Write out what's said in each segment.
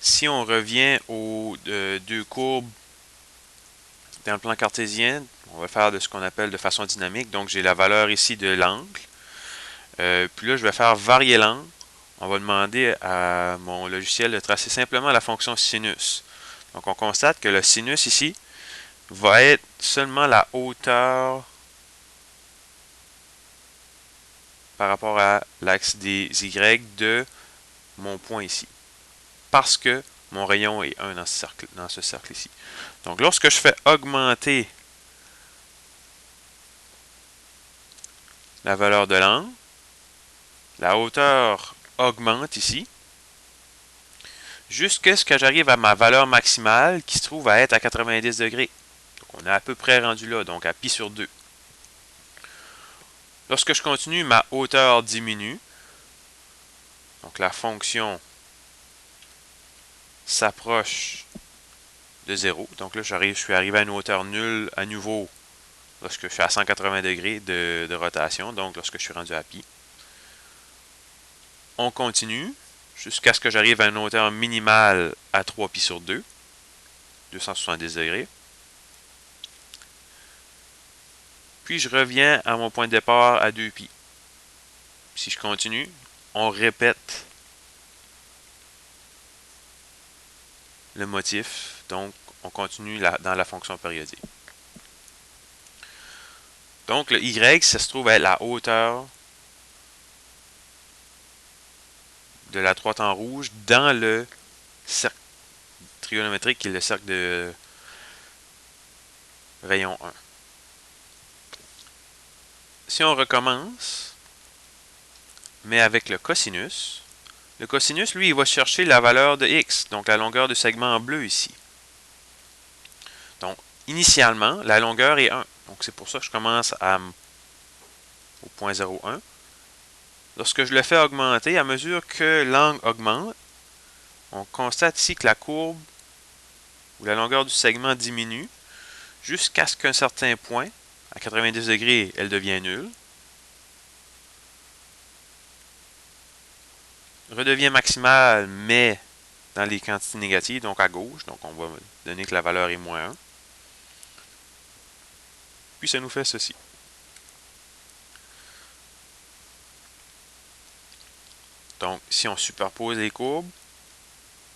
Si on revient aux deux courbes dans le plan cartésien, on va faire de ce qu'on appelle de façon dynamique. Donc, j'ai la valeur ici de l'angle. Puis là, je vais faire varier l'angle. On va demander à mon logiciel de tracer simplement la fonction sinus. Donc, on constate que le sinus ici va être seulement la hauteur par rapport à l'axe des Y de mon point ici. Parce que mon rayon est 1 dans ce cercle ici. Donc, lorsque je fais augmenter la valeur de l'angle, la hauteur augmente ici, jusqu'à ce que j'arrive à ma valeur maximale qui se trouve à être à 90 degrés. Donc, on est à peu près rendu là, donc à pi sur 2. Lorsque je continue, ma hauteur diminue. Donc, la fonction s'approche de 0. Donc là, je suis arrivé à une hauteur nulle à nouveau lorsque je suis à 180 degrés de rotation, donc lorsque je suis rendu à pi. On continue jusqu'à ce que j'arrive à une hauteur minimale à 3 pi sur 2, 270 degrés. Puis je reviens à mon point de départ à 2 pi. Si je continue, on répète le motif, donc on continue dans la fonction périodique. Donc le Y, ça se trouve à être la hauteur de la droite en rouge dans le cercle trigonométrique qui est le cercle de rayon 1. Si on recommence, mais avec le cosinus, lui, il va chercher la valeur de x, donc la longueur du segment en bleu ici. Donc, initialement, la longueur est 1. Donc, c'est pour ça que je commence au point 0,1. Lorsque je le fais augmenter, à mesure que l'angle augmente, on constate ici que la courbe ou la longueur du segment diminue jusqu'à ce qu'un certain point, à 90 degrés, elle devient nulle. Redevient maximale, mais dans les quantités négatives, donc à gauche. Donc, on va donner que la valeur est moins 1. Puis, ça nous fait ceci. Donc, si on superpose les courbes,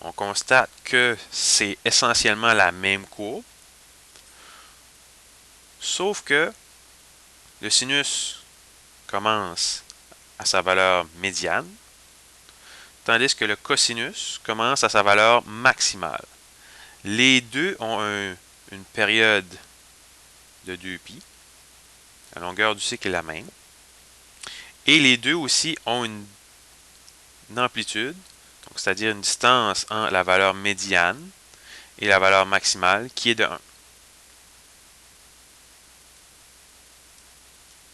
on constate que c'est essentiellement la même courbe, sauf que le sinus commence à sa valeur médiane, tandis que le cosinus commence à sa valeur maximale. Les deux ont une période de 2 pi. La longueur du cycle est la même. Et les deux aussi ont une amplitude, c'est-à-dire une distance entre la valeur médiane et la valeur maximale qui est de 1.